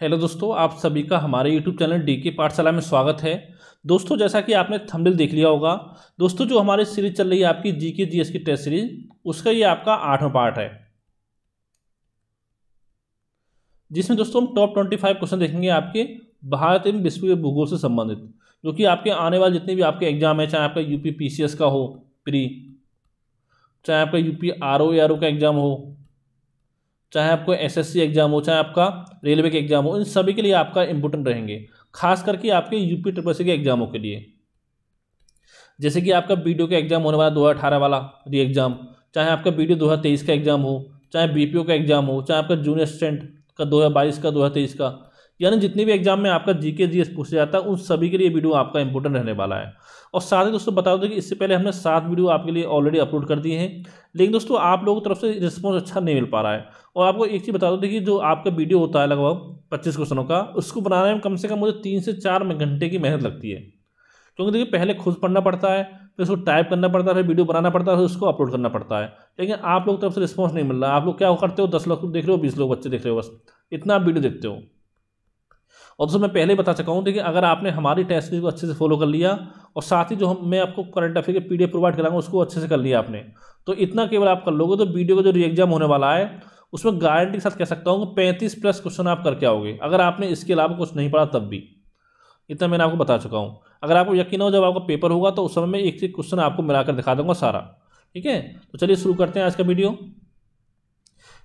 Hello दोस्तों, आप सभी का हमारे यूट्यूब चैनल डीके पाठशाला में स्वागत है। दोस्तों, जैसा कि आपने थंबनेल देख लिया होगा, दोस्तों जो हमारी सीरीज चल रही है आपकी जीके जीएस की टेस्ट सीरीज, उसका ये आपका 8वां पार्ट है, जिसमें दोस्तों हम टॉप 25 क्वेश्चन देखेंगे आपके भारत एवं विश्व के भूगोल से संबंधित, जो कि आपके आने वाले जितने भी आपके एग्जाम है, चाहे आपका यूपी पीसीएस का हो प्री, चाहे आपका यूपी आरओ का एग्जाम हो, चाहे आपको एसएससी एग्जाम हो, चाहे आपका रेलवे के एग्जाम हो, इन सभी के लिए आपका इंपॉर्टेंट रहेंगे, खास करके आपके यूपी ट्रिपल के एग्जामों के लिए। जैसे कि आपका बीडीओ का एग्जाम होने वाला 2018 वाला री एग्जाम, चाहे आपका बीडीओ 2023 का एग्जाम हो, चाहे बीपीओ का एग्जाम हो, चाहे आपका जूनियर असिस्टेंट का 2022 का 2023 का, यानी जितने भी एग्जाम में आपका जीके जीएस पूछा जाता है उन सभी के लिए वीडियो आपका इंपॉर्टेंट रहने वाला है। और साथ ही दोस्तों बता दो कि इससे पहले हमने 7 वीडियो आपके लिए ऑलरेडी अपलोड कर दिए हैं, लेकिन दोस्तों आप लोगों की तरफ से रिस्पॉन्स अच्छा नहीं मिल पा रहा है। और आपको एक चीज़ बता दो, देखिए जो आपका वीडियो होता है लगभग 25 क्वेश्चनों का, उसको बनाने में कम से कम मुझे 3 से 4 घंटे की मेहनत लगती है, क्योंकि देखिए पहले खुद पढ़ना पड़ता है, फिर उसको टाइप करना पड़ता है, फिर वीडियो बनाना पड़ता है, फिर उसको अपलोड करना पड़ता है। लेकिन आप लोग तरफ से रिस्पॉन्स नहीं मिल रहा। आप लोग क्या करते हो, 10 लोग देख रहे हो, 20 लोग बच्चे देख रहे हो, बस इतना आप वीडियो देखते हो। और दोस्तों मैं पहले ही बता चुका हूँ, देखिए अगर आपने हमारी टेस्ट सीरीज को अच्छे से फॉलो कर लिया, और साथ ही जो मैं आपको करंट अफेयर के पीडीएफ प्रोवाइड कराऊंगा उसको अच्छे से कर लिया आपने, तो इतना केवल आप कर लोगे तो वीडियो का जो री एग्जाम होने वाला है उसमें गारंटी के साथ कह सकता हूँ कि 35+ क्वेश्चन आप करके आओगे, अगर आपने इसके अलावा कुछ नहीं पढ़ा तब भी। इतना मैंने आपको बता चुका हूँ। अगर आपको यकीन हो जब आपका पेपर होगा तो उस समय मैं एक क्वेश्चन आपको मिलाकर दिखा दूंगा सारा। ठीक है, तो चलिए शुरू करते हैं आज का वीडियो।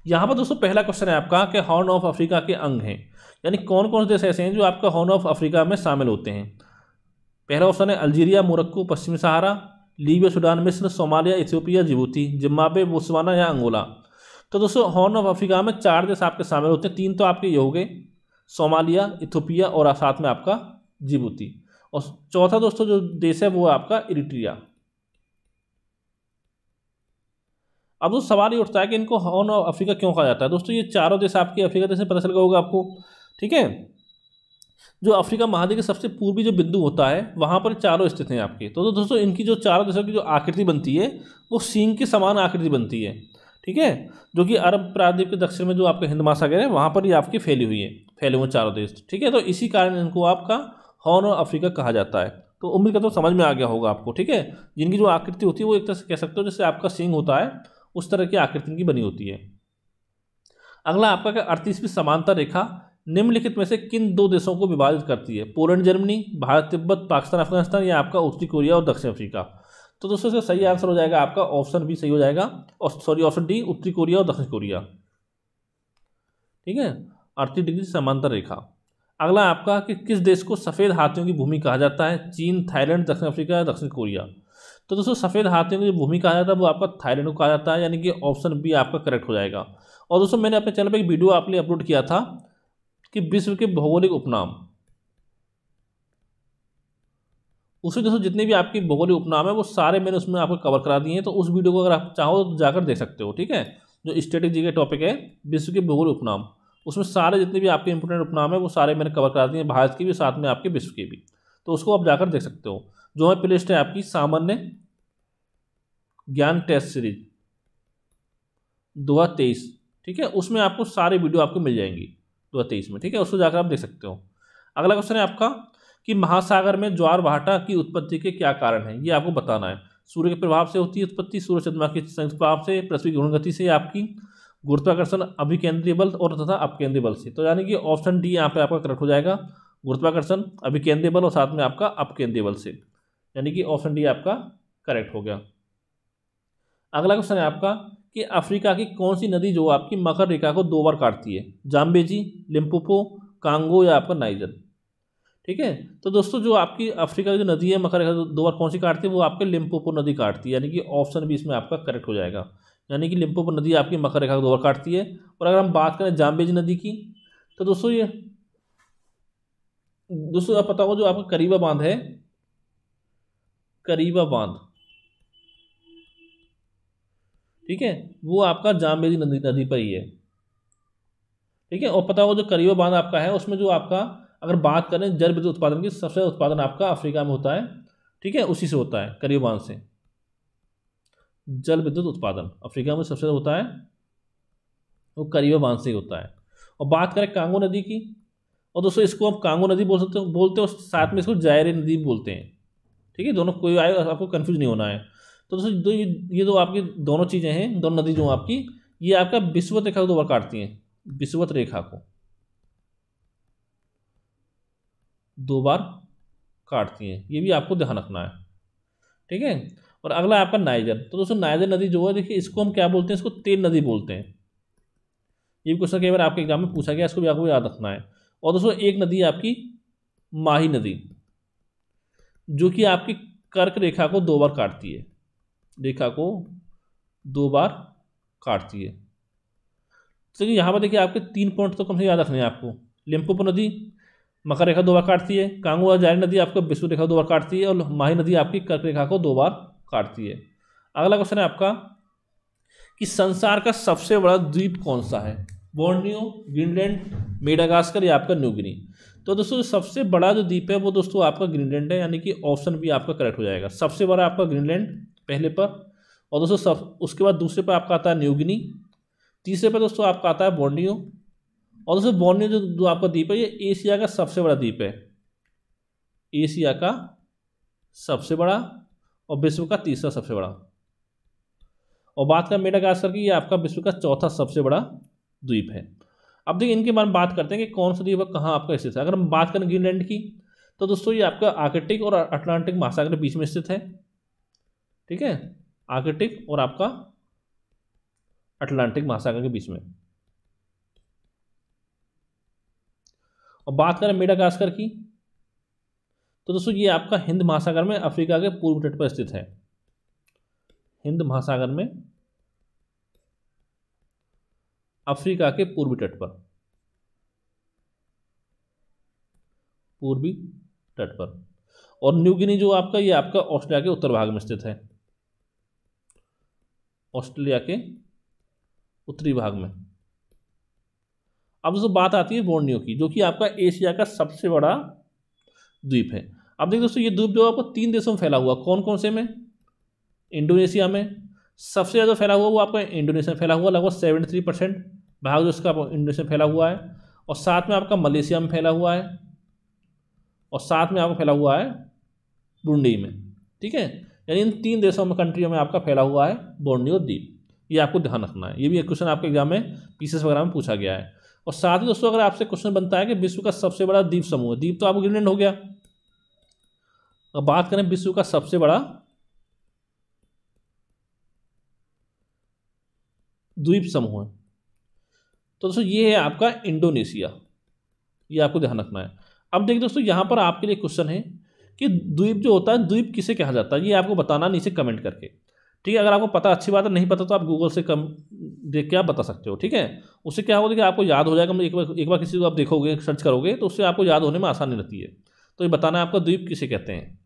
यहाँ पर दोस्तों पहला क्वेश्चन है आपका कि हॉर्न ऑफ अफ्रीका के अंग हैं, यानी कौन कौन से देश ऐसे हैं जो आपका हॉर्न ऑफ अफ्रीका में शामिल होते हैं। पहला ऑप्शन है अल्जीरिया, मोरक्को, पश्चिमी सहारा, लीबिया, सूडान, मिस्र, Somalia, Ethiopia, Djibouti, Zimbabwe, Botswana या अंगोला। तो दोस्तों हॉर्न ऑफ अफ्रीका में 4 देश आपके शामिल होते हैं, 3 तो आपके ये हो गए, सोमालिया, इथियोपिया और साथ में आपका जिबूती, और चौथा दोस्तों जो देश है वो आपका इरिट्रिया। अब तो सवाल ये उठता है कि इनको हॉर्न ऑफ अफ्रीका क्यों कहा जाता है। दोस्तों ये चारों देश आपके अफ्रीका देश से पता चल गया होगा आपको। ठीक है, जो अफ्रीका महाद्वीप के सबसे पूर्वी जो बिंदु होता है वहाँ पर चारों स्थित हैं आपके। तो दोस्तों इनकी जो चारों देशों की जो आकृति बनती है वो सींग के समान आकृति बनती है। ठीक है, जो कि अरब प्रायद्वीप के दक्षिण में जो आपका हिंद महासागर है वहाँ पर ये आपकी फैली हुई है, फैले हुए चारों देश। ठीक है, तो इसी कारण इनको आपका हॉर्न ऑफ अफ्रीका कहा जाता है। तो उम्मीद करता हूँ समझ में आ गया होगा आपको। ठीक है, जिनकी जो आकृति होती है वो एक तरह से कह सकते हो जैसे आपका सींग होता है उस तरह की आकृति की बनी होती है। अगला आपका क्या 38वीं समांतर रेखा निम्नलिखित में से किन 2 देशों को विभाजित करती है। पोलैंड जर्मनी, भारत तिब्बत, पाकिस्तान अफगानिस्तान या आपका उत्तरी कोरिया और दक्षिण अफ्रीका। तो दोस्तों इसका सही आंसर हो जाएगा आपका ऑप्शन बी सही हो जाएगा, और सॉरी ऑप्शन डी उत्तरी कोरिया और दक्षिण कोरिया। ठीक है, 38 डिग्री समांतर रेखा। अगला आपका कि किस देश को सफ़ेद हाथियों की भूमि कहा जाता है। चीन, थाईलैंड, दक्षिण अफ्रीका या दक्षिण कोरिया। तो दोस्तों सफ़ेद हाथियों की जो भूमि कहा जाता है वो आपका थाईलैंड को कहा जाता है, यानी कि ऑप्शन बी आपका करेक्ट हो जाएगा। और दोस्तों मैंने अपने चैनल पर एक वीडियो आपके लिए अपलोड किया था कि विश्व के भौगोलिक उपनाम, उसमें दोस्तों जितने भी आपके भौगोलिक उपनाम है वो सारे मैंने उसमें आपको कवर करा दिए हैं, तो उस वीडियो को अगर आप चाहो तो जाकर देख सकते हो। ठीक है, जो स्ट्रेटेजी का टॉपिक है विश्व के भौगोलिक उपनाम, उसमें सारे जितने भी आपके इंपोर्टेंट उपनाम है वो सारे मैंने कवर करा दिए हैं, भारत के भी साथ में आपके विश्व के भी। तो उसको आप जाकर देख सकते हो। जो है प्लेलिस्ट है आपकी सामान्य ज्ञान टेस्ट सीरीज 2023। ठीक है, उसमें आपको सारे वीडियो आपको मिल जाएंगी 2023 में। ठीक है, उसको जाकर आप देख सकते हो। अगला क्वेश्चन है आपका कि महासागर में ज्वार भाटा की उत्पत्ति के क्या कारण है, ये आपको बताना है। सूर्य के प्रभाव से होती है उत्पत्ति, सूर्य चंद्रमा के संयुक्त प्रभाव से, पृथ्वी की घूर्णन गति से, आपकी गुरुत्वाकर्षण अभिकेंद्रीय बल और तथा अपकेंद्रीय बल से। तो यानी कि ऑप्शन डी यहाँ पे आपका करेक्ट हो जाएगा, गुरुत्वाकर्षण अभिकेंद्रीय बल और साथ में आपका अपकेंद्रीय बल से, यानी कि ऑप्शन डी आपका करेक्ट हो गया। अगला क्वेश्चन है आपका कि अफ्रीका की कौन सी नदी जो आपकी मकर रेखा को 2 बार काटती है। जाम्बेजी, लिम्पोपो, कांगो या आपका नाइजर। ठीक है, तो दोस्तों जो आपकी अफ्रीका की जो नदी है मकर रेखा 2 बार कौन सी काटती है, वो आपके लिम्पोपो नदी काटती है, यानी कि ऑप्शन भी इसमें आपका करेक्ट हो जाएगा, यानी कि लिम्पोपो नदी आपकी मकर रेखा को 2 बार काटती है। और अगर हम बात करें जाम्बेजी नदी की, तो दोस्तों ये दोस्तों आप पता हो जो आपका करीबा बांध है, करीबा बांध, ठीक है, वो आपका जाम्बेजी नदी पर ही है। ठीक है, और पता हो जो करीबा बांध आपका है उसमें जो आपका अगर बात करें जल विद्युत उत्पादन की, सबसे उत्पादन आपका अफ्रीका में होता है। ठीक है, उसी से होता है करीबा बांध से जल विद्युत उत्पादन अफ्रीका में सबसे होता है, वो करीबा बांध से ही होता है। और बात करें कांगो नदी की, और दोस्तों इसको हम कांगो नदी बोलते हैं और साथ में इसको जायरे नदी भी बोलते हैं। ठीक है, दोनों कोई आए आपको कन्फ्यूज नहीं होना है। तो दोस्तों ये दो आपकी दोनों चीज़ें हैं, दोनों नदी जो आपकी ये आपका विषुवत रेखा को 2 बार काटती हैं, विषुवत रेखा को 2 बार काटती हैं, ये भी आपको ध्यान रखना है। ठीक है, और अगला आपका नाइजर। तो दोस्तों नाइजर नदी जो है देखिए इसको हम क्या बोलते हैं, इसको तेल नदी बोलते हैं। ये भी क्वेश्चन कई बार आपके एग्जाम में पूछा गया, इसको भी आपको याद रखना है। और दोस्तों एक नदी है आपकी माही नदी, जो कि आपकी कर्क रेखा को 2 बार काटती है, रेखा को 2 बार काटती है। चलिए यहाँ पर देखिए आपके 3 पॉइंट तो कम से याद रखने हैं आपको। लिम्पोपो नदी मकर रेखा 2 बार काटती है, कांगो और जायरी नदी आपको विषुवत रेखा 2 बार काटती है, और माही नदी आपकी कर्क रेखा को 2 बार काटती है। अगला क्वेश्चन है आपका कि संसार का सबसे बड़ा द्वीप कौन सा है? बोर्नियो, ग्रीनलैंड, मेडागास्कर या आपका न्यू गिनी। तो दोस्तों सबसे बड़ा जो द्वीप है वो दोस्तों आपका ग्रीनलैंड है, यानी कि ऑप्शन भी आपका करेक्ट हो जाएगा। सबसे बड़ा आपका ग्रीनलैंड पहले पर, और दोस्तों उसके बाद दूसरे पर आपका आता है न्यू गिनी, तीसरे पर दोस्तों आपका आता है बोर्नियो, और दोस्तों बोर्नियो जो आपका द्वीप है ये एशिया का सबसे बड़ा द्वीप है, एशिया का सबसे बड़ा और विश्व का तीसरा सबसे बड़ा। और बात करें मेडागास्कर की, ये आपका विश्व का चौथा सबसे बड़ा द्वीप है। अब देखिए इनके बारे में बात करते हैं कि कौन सा द्वीप है, कहाँ आपका स्थित है। अगर हम बात करें ग्रीनलैंड की, तो दोस्तों ये आपका आर्कटिक और अटलांटिक महासागर के बीच में स्थित है। ठीक है, आर्कटिक और आपका अटलांटिक महासागर के बीच में। और बात करें मेडागास्कर की, तो दोस्तों ये आपका हिंद महासागर में अफ्रीका के पूर्व तट पर स्थित है, हिंद महासागर में अफ्रीका के पूर्वी तट पर, पूर्वी तट पर। और न्यू गिनी जो आपका ये आपका ऑस्ट्रेलिया के उत्तर भाग में स्थित है, ऑस्ट्रेलिया के उत्तरी भाग में। अब दोस्तों बात आती है बोर्नियो की, जो कि आपका एशिया का सबसे बड़ा द्वीप है। अब देखिए दोस्तों ये द्वीप जो आपको 3 देशों में फैला हुआ, कौन कौन से में? इंडोनेशिया में सबसे ज़्यादा फैला हुआ वो आपका इंडोनेशिया में फैला हुआ, लगभग 73% भाग जो इसका इंडोनेशिया में फैला हुआ है। और साथ में आपका मलेशिया में फैला हुआ है, और साथ में आपका फैला हुआ है ब्रुंडई में। ठीक है, यानी इन 3 देशों में, कंट्रियों में आपका फैला हुआ है बोर्नियो द्वीप। ये आपको ध्यान रखना है, ये भी एक क्वेश्चन आपके एग्जाम में पीसीएस वगैरह में पूछा गया है। और साथ ही दोस्तों अगर आपसे क्वेश्चन बनता है कि विश्व का सबसे बड़ा द्वीप समूह है, द्वीप तो आपको ग्रीनलैंड हो गया। अब बात करें विश्व का सबसे बड़ा द्वीप समूह है, तो दोस्तों ये है आपका इंडोनेशिया, ये आपको ध्यान रखना है। अब देखिए दोस्तों यहाँ पर आपके लिए क्वेश्चन है कि द्वीप जो होता है, द्वीप किसे कहा जाता है, ये आपको बताना नीचे कमेंट करके। ठीक है, अगर आपको पता अच्छी बात है, नहीं पता तो आप गूगल से देख के आप बता सकते हो। ठीक है, उससे क्या होगा कि आपको याद हो जाएगा। एक बार किसी को आप देखोगे, सर्च करोगे तो उससे आपको याद होने में आसानी रहती है। तो ये बताना है आपका द्वीप किसे कहते हैं।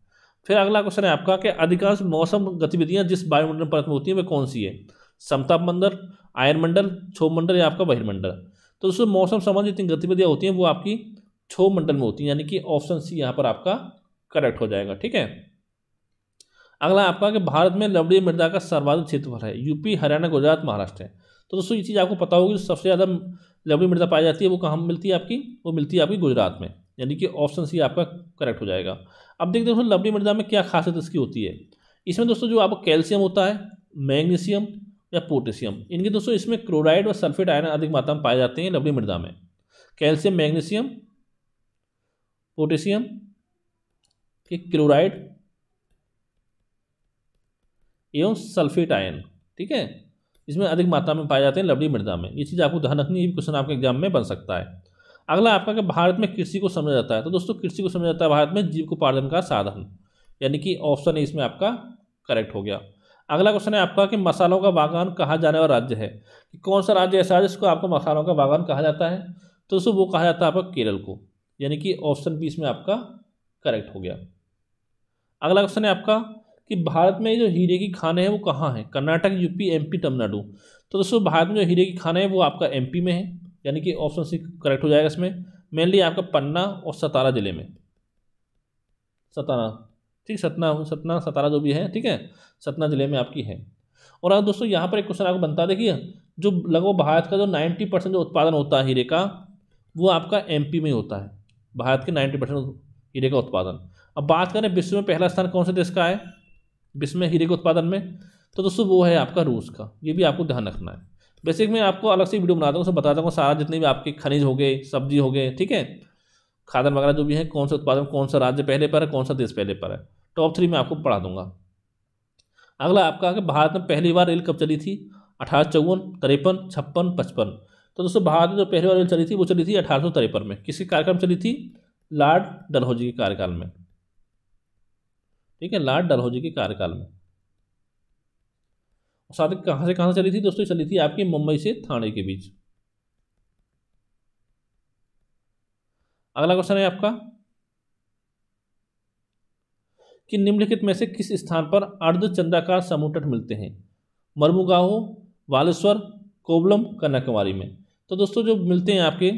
फिर अगला क्वेश्चन है आपका कि अधिकांश मौसम गतिविधियाँ जिस वायुमंडल परत में होती हैं वे कौन सी है? समताप मंडल, आयनमंडल, क्षोभ मंडल या आपका बहिर्मंडल। तो दोस्तों मौसम संबंधी जितनी गतिविधियाँ होती हैं वो आपकी क्षोभ मंडल में होती हैं, यानी कि ऑप्शन सी यहाँ पर आपका करेक्ट हो जाएगा। ठीक है, अगला आपका कि भारत में लवणीय मृदा का सर्वाधिक क्षेत्रफल है, यूपी, हरियाणा, गुजरात, महाराष्ट्र है। तो दोस्तों ये चीज़ आपको पता होगी, सबसे ज़्यादा लवणीय मृदा पाई जाती है वो कहाँ मिलती है आपकी? वो मिलती है आपकी गुजरात में, यानी कि ऑप्शन सी आपका करेक्ट हो जाएगा। अब देखते हैं दोस्तों लवणीय मृदा में क्या खासियत इसकी होती है। इसमें दोस्तों जो आपको कैल्शियम होता है, मैग्नीशियम या पोटेशियम, इनके दोस्तों इसमें क्लोराइड और सल्फेट आयन अधिक मात्रा में पाए जाते हैं लवणीय मृदा में। कैल्शियम, मैग्नीशियम, पोटेशियम के क्लोराइड एवं सल्फेट आयन, ठीक है, इसमें अधिक मात्रा में पाए जाते हैं लवणीय मृदा में। ये चीज़ आपको ध्यान रखनी है, ये क्वेश्चन आपके एग्जाम में बन सकता है। अगला आपका कि भारत में कृषि को समझा जाता है। तो दोस्तों कृषि को समझा जाता है भारत में जीविकोपार्जन का साधन, यानी कि ऑप्शन ए इसमें आपका करेक्ट हो गया। अगला क्वेश्चन है आपका कि मसालों का बागान कहा जाने वाला राज्य है, कि कौन सा राज्य ऐसा है जिसको आपको मसालों का बागान कहा जाता है? तो दोस्तों वो कहा जाता है आपका केरल को, यानी कि ऑप्शन बी इसमें आपका करेक्ट हो गया। अगला क्वेश्चन है आपका कि भारत में जो हीरे की खानें हैं वो कहाँ हैं? Karnataka, UP, MP, Tamil Nadu. तो दोस्तों भारत में जो हीरे की खानें हैं वो आपका एमपी में है, यानी कि ऑप्शन सी करेक्ट हो जाएगा। इसमें मेनली आपका पन्ना और सतारा जिले में, सतारा, ठीक, सतना सतारा जो भी है, ठीक है, सतना जिले में आपकी है। और अब दोस्तों यहाँ पर एक क्वेश्चन आपको बनता है, देखिए जो लगभग भारत का जो 90% जो उत्पादन होता है हीरे का वो आपका एमपी में होता है, भारत के 90% हीरे का उत्पादन। अब बात करें विश्व में पहला स्थान कौन से देश का है विश्व में हीरे के उत्पादन में, तो दोस्तों वो है आपका रूस का। ये भी आपको ध्यान रखना है। बेसिक में आपको अलग से वीडियो बनाता हूँ, उसमें बताता हूँ सारा जितने भी आपके खनिज हो गए, सब्जी हो गए, ठीक है, खाद्यान्न वगैरह जो भी है, कौन सा उत्पादन, कौन सा राज्य पहले पर है, कौन सा देश पहले पर है, टॉप 3 में आपको पढ़ा दूंगा। अगला आपका कि भारत में पहली बार रेल कब चली थी, 1854, 53, 56, 55। तो दोस्तों भारत में जो पहली बार रेल चली थी वो चली थी 1853 में। किसके कार्यकाल में चली थी, लॉर्ड डलहौजी के कार्यकाल में, ठीक है, लॉर्ड डलहौजी के कार्यकाल में। साथ ही कहाँ से कहाँ चली थी दोस्तों, चली थी आपकी मुंबई से ठाणे के बीच। अगला क्वेश्चन है आपका कि निम्नलिखित में से किस स्थान पर अर्धचंद्राकार समूह तट मिलते हैं, मर्मुगाहो, बालेश्वर, कोवलम, कन्याकुमारी में। तो दोस्तों जो मिलते हैं आपके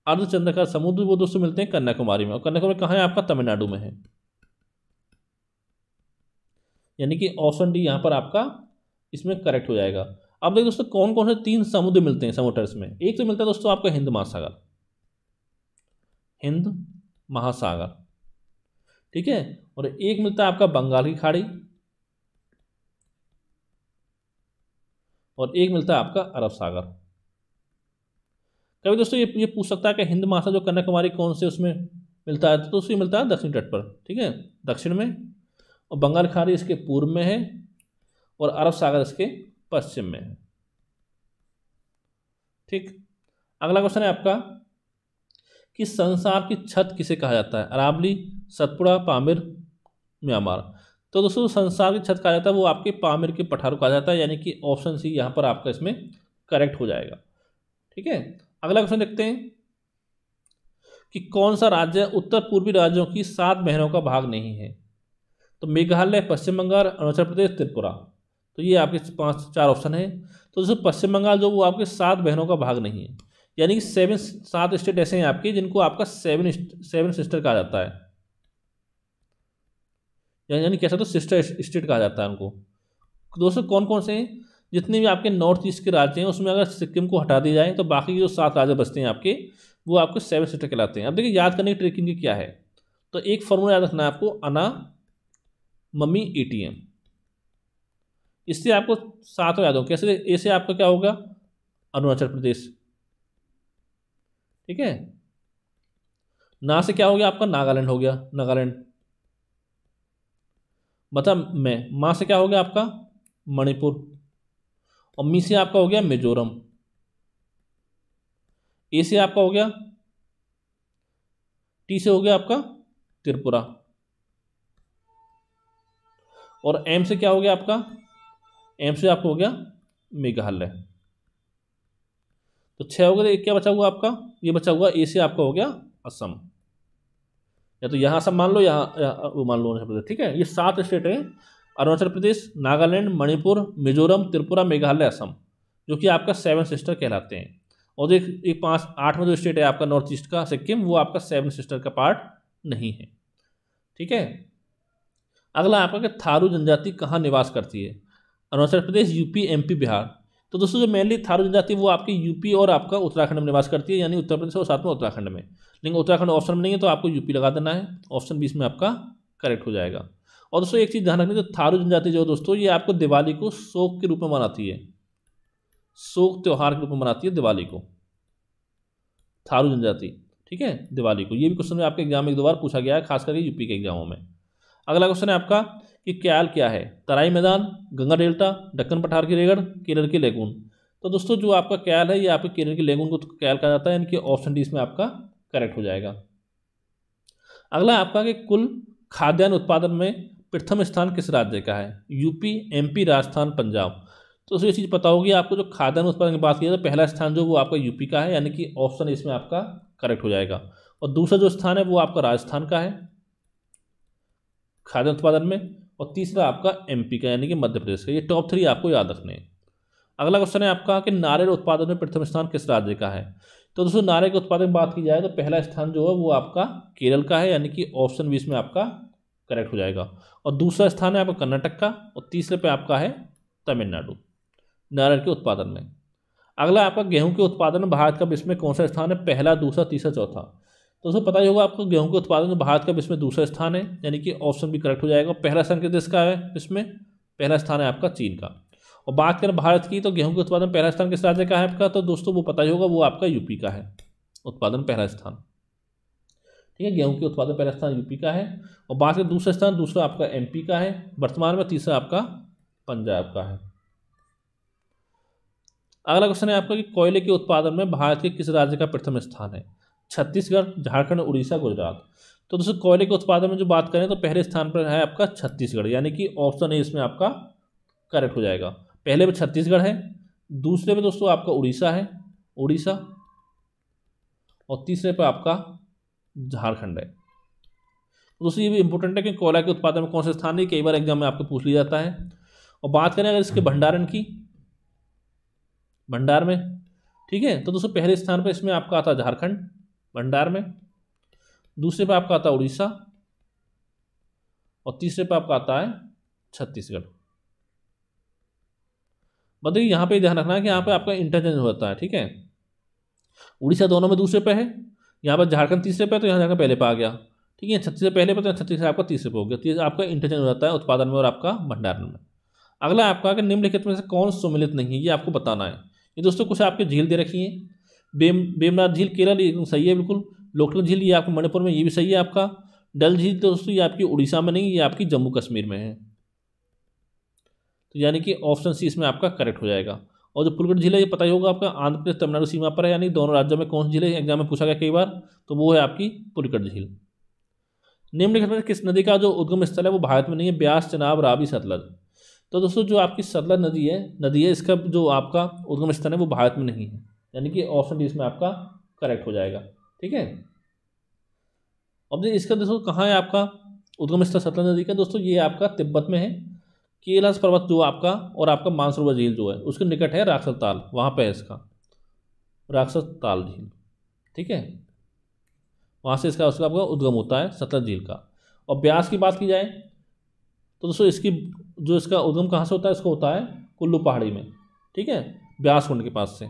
अर्धचंद्राकार समुद्र वो दोस्तों मिलते हैं कन्याकुमारी में। और कन्याकुमारी कहाँ है आपका, तमिलनाडु में है, यानी कि ऑप्शन डी यहाँ पर आपका इसमें करेक्ट हो जाएगा। अब देखिए दोस्तों कौन कौन से 3 समुद्र मिलते हैं समुद्र तट में। एक तो मिलता है दोस्तों आपका हिंद महासागर, हिंद महासागर, ठीक है, और एक मिलता है आपका बंगाल की खाड़ी, और एक मिलता है आपका अरब सागर। कभी दोस्तों ये पूछ सकता है कि हिंद महासागर जो कन्याकुमारी कौन से उसमें मिलता है, तो दोस्तों ये मिलता है दक्षिण तट पर, ठीक है, दक्षिण में, और बंगाल की खाड़ी इसके पूर्व में है, और अरब सागर इसके पश्चिम में है, ठीक। अगला क्वेश्चन है आपका कि संसार की छत किसे कहा जाता है, अरावली, सतपुड़ा, पामीर, म्यांमार। तो दोस्तों संसार की छत कहा जाता है वो आपके पामीर के पठार को कहा जाता है, यानी कि ऑप्शन सी यहाँ पर आपका इसमें करेक्ट हो जाएगा, ठीक है। अगला क्वेश्चन देखते हैं कि कौन सा राज्य उत्तर पूर्वी राज्यों की 7 बहनों का भाग नहीं है, तो मेघालय, पश्चिम बंगाल, अरुणाचल प्रदेश, त्रिपुरा। तो ये आपके 4 ऑप्शन है। तो दोस्तों पश्चिम बंगाल जो वो आपके 7 बहनों का भाग नहीं है, यानी कि 7 स्टेट ऐसे हैं आपके जिनको आपका 7 सिस्टर कहा जाता है, यानी कैसा तो सिस्टर स्टेट कहा जाता है उनको। दोस्तों कौन कौन से हैं, जितने भी आपके नॉर्थ ईस्ट के राज्य हैं उसमें अगर सिक्किम को हटा दिया जाए तो बाकी जो 7 राज्य बचते हैं आपके वो आपके 7 सिस्टर कहलाते हैं। अब देखिए याद करने की ट्रिक की क्या है, तो एक फॉर्मूला याद रखना है आपको, अना मम्मी ATM, इससे आपको 7 याद हो। कैसे, ए से आपका क्या होगा, अरुणाचल प्रदेश, ठीक है, ना से क्या हो गया आपका, नागालैंड हो गया, नागालैंड, मतलब मैं, माँ से क्या हो गया आपका, मणिपुर, और मी से आपका हो गया मिजोरम, ए से आपका हो गया, टी से हो गया आपका त्रिपुरा, और एम से क्या हो गया आपका, एम से आपको हो गया मेघालय। तो 6 हो गए, क्या बचा हुआ आपका, ये बचा हुआ ए से आपका हो गया असम, या तो यहाँ असम मान लो, यहाँ वो मान लो अरुणाचल प्रदेश, ठीक है। ये 7 स्टेट हैं, अरुणाचल प्रदेश, नागालैंड, मणिपुर, मिजोरम, त्रिपुरा, मेघालय, असम, जो कि आपका 7 सिस्टर कहलाते हैं। और जो एक 5-8 में जो स्टेट है आपका नॉर्थ ईस्ट का सिक्किम, वो आपका 7 सिस्टर का पार्ट नहीं है, ठीक है। अगला आपका कि थारू जनजाति कहाँ निवास करती है, अरुणाचल प्रदेश, यूपी, MP, बिहार। तो दोस्तों जो मेनली थारू जनजाति वो आपकी यूपी और आपका उत्तराखंड में निवास करती है, यानी उत्तर प्रदेश और साथ में उत्तराखंड में। लेकिन उत्तराखंड ऑप्शन में नहीं है तो आपको यूपी लगा देना है, ऑप्शन 20 में आपका करेक्ट हो जाएगा। और दोस्तों एक चीज़ ध्यान रखनी, तो थारू जनजाति जो दोस्तों ये आपको दिवाली को शोक के रूप में मनाती है, शोक त्यौहार के रूप में मनाती है दिवाली को, थारू जनजाति, ठीक है, दिवाली को। ये भी क्वेश्चन में आपके एग्जाम में 1-2 बार पूछा गया है, खास करके यूपी के एग्जामों में। अगला क्वेश्चन है आपका कि क्याल क्या है, तराई मैदान, गंगा डेल्टा, दक्कन पठार की रेगड़, केरल की लेगून। तो दोस्तों जो आपका क्याल है ये आपके केरल की लेगून को क्याल कहा जाता है, यानी कि ऑप्शन डी इसमें आपका करेक्ट हो जाएगा। अगला आपका कि कुल खाद्यान्न उत्पादन में प्रथम स्थान किस राज्य का है, यूपी, MP, राजस्थान, पंजाब। तो ये चीज़ पता होगी आपको, जो खाद्यान्न उत्पादन की बात की जाए तो पहला स्थान जो वो आपका यूपी का है, यानी कि ऑप्शन इसमें आपका करेक्ट हो जाएगा। और दूसरा जो स्थान है वो आपका राजस्थान का है खाद्यान्न उत्पादन में, और तीसरा आपका MP का यानी कि मध्य प्रदेश का। ये टॉप 3 आपको याद रखने हैं। अगला क्वेश्चन है आपका कि नारियल उत्पादन में प्रथम स्थान किस राज्य का है। तो दोस्तों नारियल के उत्पादन की बात की जाए तो पहला स्थान जो है वो आपका केरल का है, यानी कि ऑप्शन 20 में आपका करेक्ट हो जाएगा। और दूसरा स्थान है आपका कर्नाटक का, और तीसरे पे आपका है तमिलनाडु नारियल के उत्पादन में। अगला आपका गेहूं के उत्पादन में भारत का विश्व में कौन सा स्थान है, पहला, दूसरा, तीसरा, चौथा। तो उसको पता ही होगा आपको गेहूं के उत्पादन में भारत का विश्व में दूसरा स्थान है, यानी कि ऑप्शन भी करेक्ट हो जाएगा। पहला स्थान किस देश का है इसमें? पहला स्थान है आपका चीन का। और बात करें भारत की, तो गेहूं के उत्पादन पहला स्थान किस राज्य का है आपका? तो दोस्तों वो पता ही होगा, वो आपका यूपी का है उत्पादन पहला स्थान। ठीक है, गेहूं के उत्पादन पहला स्थान यूपी का है। और बात करें दूसरा स्थान, दूसरा आपका एमपी का है वर्तमान में, तीसरा आपका पंजाब का है। अगला क्वेश्चन है आपका कि कोयले के उत्पादन में भारत के किस राज्य का प्रथम स्थान है? छत्तीसगढ़, झारखंड, उड़ीसा, गुजरात। तो दोस्तों कोयले के उत्पादन में जो बात करें तो पहले स्थान पर है आपका छत्तीसगढ़, यानी कि ऑप्शन ए इसमें आपका करेक्ट हो जाएगा। पहले पे छत्तीसगढ़ है, दूसरे पे दोस्तों आपका उड़ीसा है, उड़ीसा, और तीसरे पे आपका झारखंड है। दोस्तों ये भी इंपॉर्टेंट है कि कोयला के उत्पादन में कौन सा स्थान है, कई बार एग्जाम में आपको पूछ लिया जाता है। और बात करें अगर इसके भंडारण की, भंडार में, ठीक है, तो दोस्तों पहले स्थान पर इसमें आपका आता है झारखंड भंडार में, दूसरे पे आपका आता है उड़ीसा, और तीसरे पे आपका आता है छत्तीसगढ़। मतलब यहाँ पे ध्यान रखना है कि यहाँ पे आपका इंटरचेंज होता है। ठीक है, उड़ीसा दोनों में दूसरे पे है, यहाँ पर झारखंड तीसरे पे, तो यहाँ झारखंड पहले पे आ गया। ठीक है, छत्तीसगढ़ पहले पे, तो छत्तीसगढ़ आपका तीसरे पे हो गया। तो आपका इंटरचेंज हो जाता है उत्पादन में और आपका भंडारण में। अगला आपका कि निम्नलिखित में से कौन सम्मिलित नहीं है, ये आपको बताना है। ये दोस्तों कुछ आपके झील दे रखी है, बेमनाथ झील केरल, ये सही है बिल्कुल। लोकटक झील ये आपको मणिपुर में, ये भी सही है आपका। डल झील दोस्तों ये आपकी उड़ीसा में नहीं, ये आपकी जम्मू कश्मीर में है। तो यानी कि ऑप्शन सी इसमें आपका करेक्ट हो जाएगा। और जो पुलगढ़ झील है ये पता ही होगा आपका, आंध्र प्रदेश तमिलनाडु सीमा पर है, यानी दोनों राज्यों में कौन सी झील है, एग्जाम में पूछा गया कई बार, तो वो है आपकी पुलगढ़ झील। निम्नलिखित में किस नदी का जो उद्गम स्थल है वो भारत में नहीं है? ब्यास, चनाब, रावी, सतलज। तो दोस्तों जो आपकी सतलज नदी है इसका जो आपका उद्गम स्थल है वो भारत में नहीं है, यानी कि ऑप्शन डी इसमें आपका करेक्ट हो जाएगा। ठीक है, अब इसका दोस्तों कहाँ है आपका उद्गम स्थल सतलज नदी का? दोस्तों ये आपका तिब्बत में है, कैलाश पर्वत जो आपका और आपका मानसरोवर झील जो है उसके निकट है राक्षस ताल, वहाँ पे है इसका राक्षस ताल झील। ठीक है, वहाँ से इसका उसका आपका उद्गम होता है सतलज झील का। और ब्यास की बात की जाए तो दोस्तों इसकी जो इसका उद्गम कहाँ से होता है, इसको होता है कुल्लू पहाड़ी में। ठीक है, ब्यास कुंड के पास से,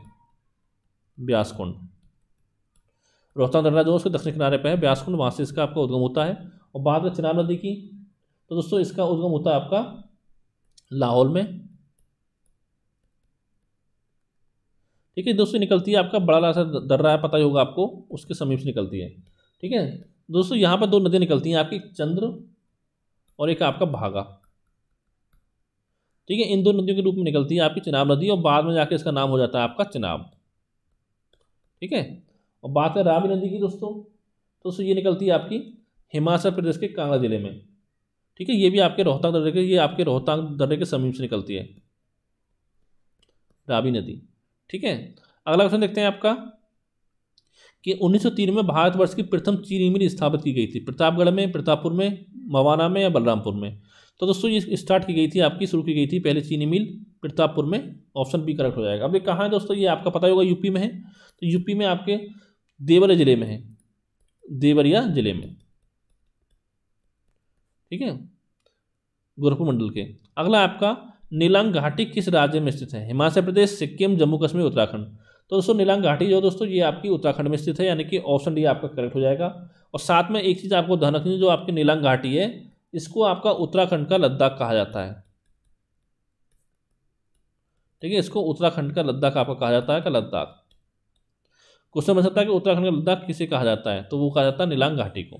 ब्यास कुंड, रोहतांग दर्रा जो उसके दक्षिण किनारे पे है ब्यास कुंड, वहाँ से इसका आपका उद्गम होता है। और बात में चिनाब नदी की, तो दोस्तों इसका उद्गम होता है आपका लाहौल में। ठीक है दोस्तों, निकलती है आपका बड़ा सा दर्रा है, पता ही होगा आपको, उसके समीप से निकलती है। ठीक है दोस्तों, यहाँ पर दो नदियाँ निकलती हैं आपकी, चंद्र और एक आपका भागा। ठीक है, इन दो नदियों के रूप में निकलती है आपकी चिनाब नदी, और बाद में जाके इसका नाम हो जाता है आपका चिनाब। ठीक है, और बात है रावी नदी की दोस्तों ये निकलती है आपकी हिमाचल प्रदेश के कांगड़ा जिले में। ठीक है, ये भी आपके रोहतांग दर्रे के समीप से निकलती है रावी नदी। ठीक है, अगला क्वेश्चन देखते हैं आपका कि 1903 में भारतवर्ष की प्रथम चीनी मिल स्थापित की गई थी, प्रतापगढ़ में, प्रतापपुर में, मवाना में या बलरामपुर में? तो दोस्तों ये स्टार्ट की गई थी आपकी, शुरू की गई थी पहले चीनी मिल प्रतापपुर में, ऑप्शन बी करेक्ट हो जाएगा। अब ये कहाँ है दोस्तों, ये आपका पता होगा यूपी में है, तो यूपी में आपके देवरिया जिले में है, देवरिया जिले में। ठीक है, गोरखपुर मंडल के। अगला आपका नीलांग घाटी किस राज्य में स्थित है? हिमाचल प्रदेश, सिक्किम, जम्मू कश्मीर, उत्तराखंड। तो दोस्तों नीलांग घाटी जो दोस्तों ये आपकी उत्तराखंड में स्थित है, यानी कि ऑप्शन डी आपका करेक्ट हो जाएगा। और साथ में एक चीज़ आपको ध्यान रखनी है, जो आपकी नीलांग घाटी है इसको आपका उत्तराखंड का लद्दाख कहा जाता है। ठीक है, इसको उत्तराखंड का लद्दाख आपका कहा जाता है, का लद्दाख। क्वेश्चन बन सकता है कि उत्तराखंड का लद्दाख किसे कहा जाता है, तो वो कहा जाता है नीलांग घाटी को।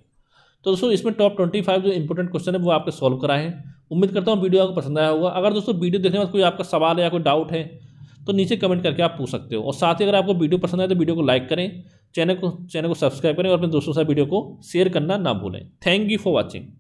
तो दोस्तों इसमें टॉप 25 जो इंपॉर्टेंट क्वेश्चन है वो आपके सॉल्व कराए हैं। उम्मीद करता हूँ वीडियो आपको पसंद आया होगा। अगर दोस्तों वीडियो देखने के बाद कोई आपका सवाल है या कोई डाउट है तो नीचे कमेंट करके आप पूछ सकते हो। और साथ ही अगर आपको वीडियो पसंद आए तो वीडियो को लाइक करें, चैनल को सब्सक्राइब करें और अपने दोस्तों के साथ वीडियो को शेयर करना ना भूलें। Thank you for watching.